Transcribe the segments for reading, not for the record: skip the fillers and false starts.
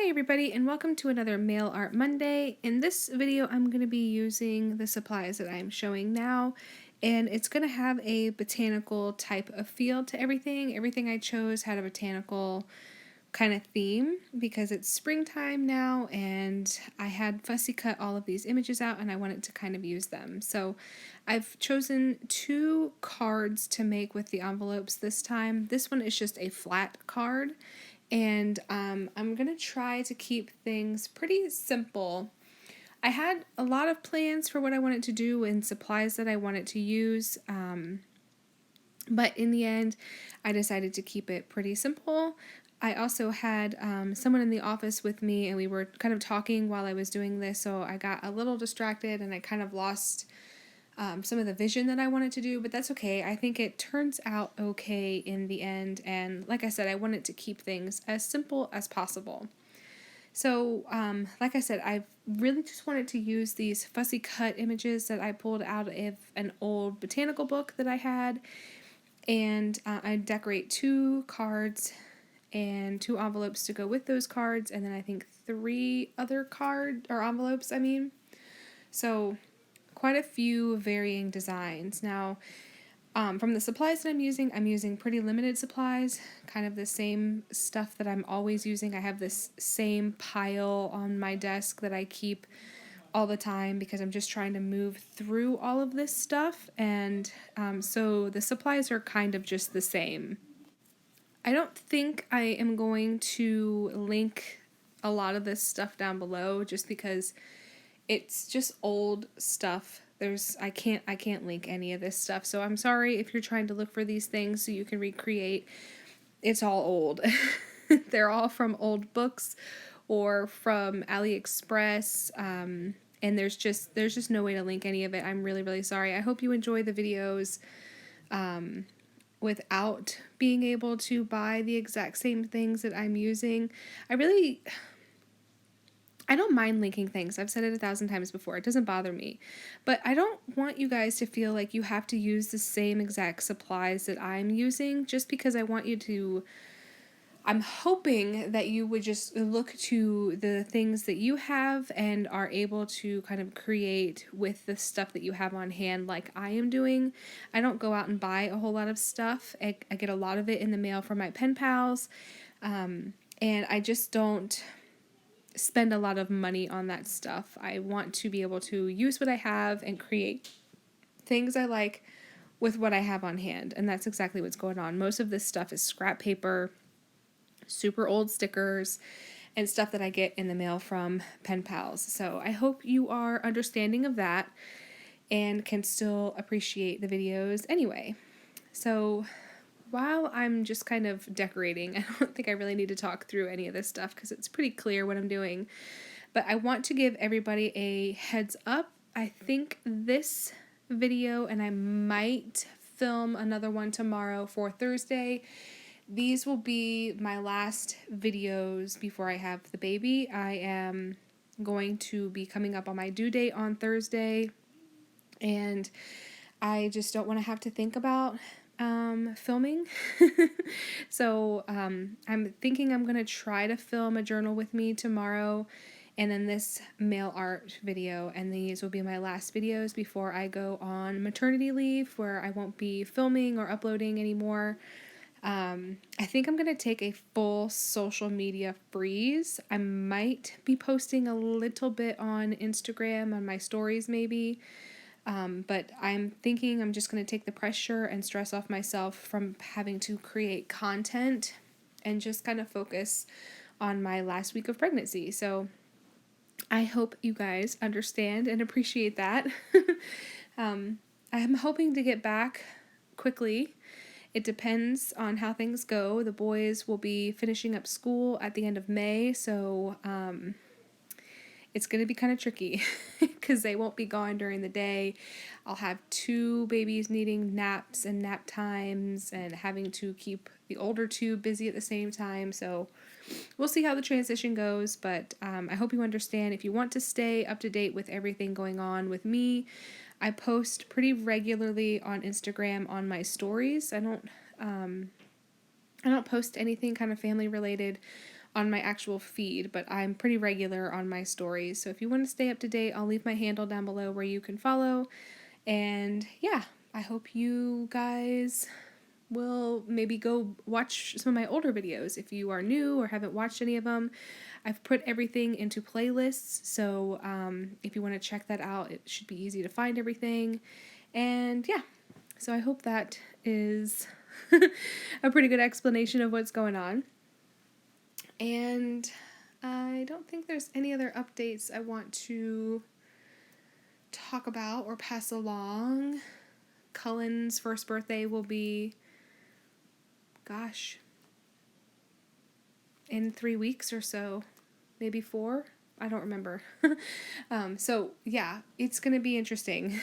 Hi everybody, and welcome to another Mail Art Monday. In this video I'm going to be using the supplies that I'm showing now, and it's going to have a botanical type of feel to everything. Everything I chose had a botanical kind of theme because it's springtime now, and I had fussy cut all of these images out and I wanted to kind of use them. So I've chosen 2 cards to make with the envelopes this time. This one is just a flat card, and I'm going to try to keep things pretty simple. I had a lot of plans for what I wanted to do and supplies that I wanted to use, but in the end, I decided to keep it pretty simple. I also had someone in the office with me, and we were kind of talking while I was doing this, so I got a little distracted and I kind of lost some of the vision that I wanted to do, but that's okay. I think it turns out okay in the end, and like I said, I wanted to keep things as simple as possible. So, like I said, I really just wanted to use these fussy cut images that I pulled out of an old botanical book that I had, and I decorate 2 cards and 2 envelopes to go with those cards, and then I think 3 other envelopes, So quite a few varying designs. Now, from the supplies that I'm using pretty limited supplies, kind of the same stuff that I'm always using. I have this same pile on my desk that I keep all the time because I'm just trying to move through all of this stuff, and so the supplies are kind of just the same. I don't think I am going to link a lot of this stuff down below just because it's just old stuff. I can't link any of this stuff. So I'm sorry if you're trying to look for these things so you can recreate. It's all old. They're all from old books or from AliExpress. And there's just no way to link any of it. I'm really, really sorry. I hope you enjoy the videos without being able to buy the exact same things that I'm using. I don't mind linking things. I've said it 1,000 times before. It doesn't bother me. But I don't want you guys to feel like you have to use the same exact supplies that I'm using just because I want you to... I'm hoping that you would just look to the things that you have and are able to kind of create with the stuff that you have on hand like I am doing. I don't go out and buy a whole lot of stuff. I get a lot of it in the mail from my pen pals. And I just don't spend a lot of money on that stuff. I want to be able to use what I have and create things I like with what I have on hand, and that's exactly what's going on. Most of this stuff is scrap paper, super old stickers, and stuff that I get in the mail from pen pals. So I hope you are understanding of that and can still appreciate the videos anyway. So while I'm just kind of decorating, I don't think I really need to talk through any of this stuff because it's pretty clear what I'm doing. But I want to give everybody a heads up. I think this video, and I might film another one tomorrow for Thursday, these will be my last videos before I have the baby. I am going to be coming up on my due date on Thursday, and I just don't want to have to think about filming. So I'm thinking I'm going to try to film a journal with me tomorrow, and then this mail art video, and these will be my last videos before I go on maternity leave where I won't be filming or uploading anymore. I think I'm going to take a full social media freeze. I might be posting a little bit on Instagram, on my stories maybe, but I'm thinking I'm just going to take the pressure and stress off myself from having to create content and just kind of focus on my last week of pregnancy. So I hope you guys understand and appreciate that. I'm hoping to get back quickly. It depends on how things go. The boys will be finishing up school at the end of May, so it's going to be kind of tricky because they won't be gone during the day. I'll have 2 babies needing naps and nap times and having to keep the older 2 busy at the same time. So we'll see how the transition goes, but I hope you understand. If you want to stay up to date with everything going on with me, I post pretty regularly on Instagram on my stories. I don't post anything kind of family related on my actual feed, but I'm pretty regular on my stories. So if you want to stay up to date, I'll leave my handle down below where you can follow. And yeah, I hope you guys will maybe go watch some of my older videos if you are new or haven't watched any of them. I've put everything into playlists, so if you want to check that out, it should be easy to find everything. And yeah, so I hope that is a pretty good explanation of what's going on. And I don't think there's any other updates I want to talk about or pass along. Cullen's first birthday will be, gosh, in 3 weeks or so, maybe 4. I don't remember. So yeah, it's gonna be interesting.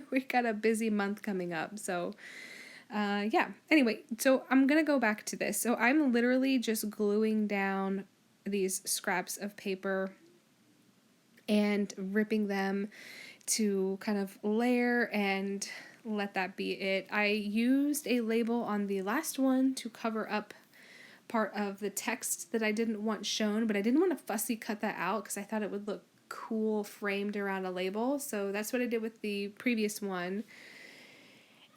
We've got a busy month coming up, so yeah. Anyway, so I'm gonna go back to this. So I'm literally just gluing down these scraps of paper and ripping them to kind of layer and let that be it. I used a label on the last one to cover up part of the text that I didn't want shown, but I didn't want to fussy cut that out because I thought it would look cool framed around a label. So that's what I did with the previous one.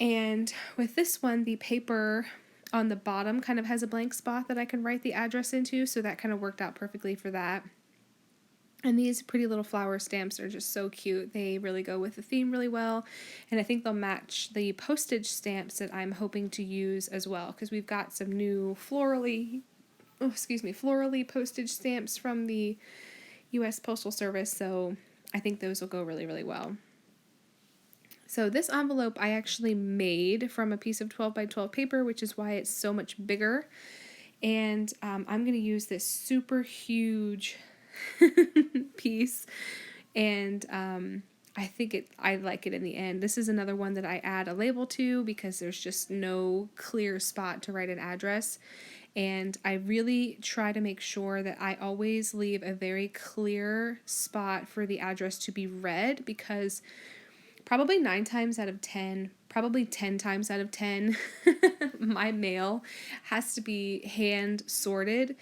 And with this one, the paper on the bottom kind of has a blank spot that I can write the address into, so that kind of worked out perfectly for that. And these pretty little flower stamps are just so cute. They really go with the theme really well. And I think they'll match the postage stamps that I'm hoping to use as well, because we've got some new florally postage stamps from the U.S. Postal Service. So I think those will go really, really well. So this envelope I actually made from a piece of 12 by 12 paper, which is why it's so much bigger. And I'm going to use this super huge piece, and I like it in the end. This is another one that I add a label to because there's just no clear spot to write an address, and I really try to make sure that I always leave a very clear spot for the address to be read, because probably 9 times out of 10, probably 10 times out of 10, my mail has to be hand sorted,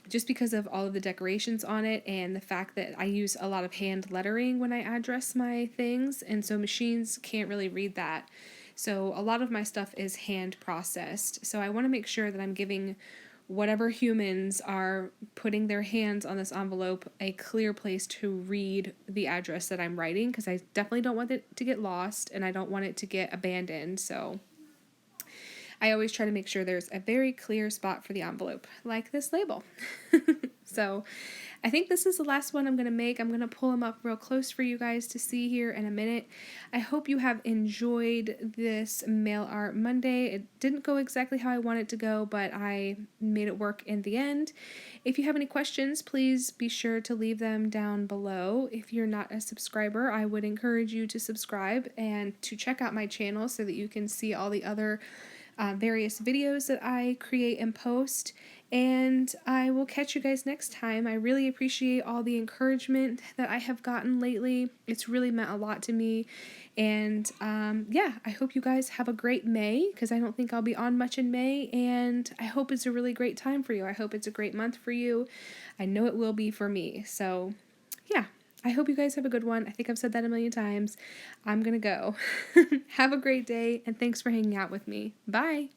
just because of all of the decorations on it and the fact that I use a lot of hand lettering when I address my things, and so machines can't really read that. So a lot of my stuff is hand processed. So I want to make sure that I'm giving whatever humans are putting their hands on this envelope a clear place to read the address that I'm writing, because I definitely don't want it to get lost and I don't want it to get abandoned. So I always try to make sure there's a very clear spot for the envelope, like this label. So I think this is the last one I'm going to make. I'm going to pull them up real close for you guys to see here in a minute. I hope you have enjoyed this Mail Art Monday. It didn't go exactly how I wanted it to go, but I made it work in the end. If you have any questions, please be sure to leave them down below. If you're not a subscriber, I would encourage you to subscribe and to check out my channel so that you can see all the other various videos that I create and post. And I will catch you guys next time. I really appreciate all the encouragement that I have gotten lately. It's really meant a lot to me. And yeah, I hope you guys have a great May, because I don't think I'll be on much in May. And I hope it's a really great time for you. I hope it's a great month for you. I know it will be for me. So yeah, I hope you guys have a good one. I think I've said that a million times. I'm going to go. Have a great day, and thanks for hanging out with me. Bye.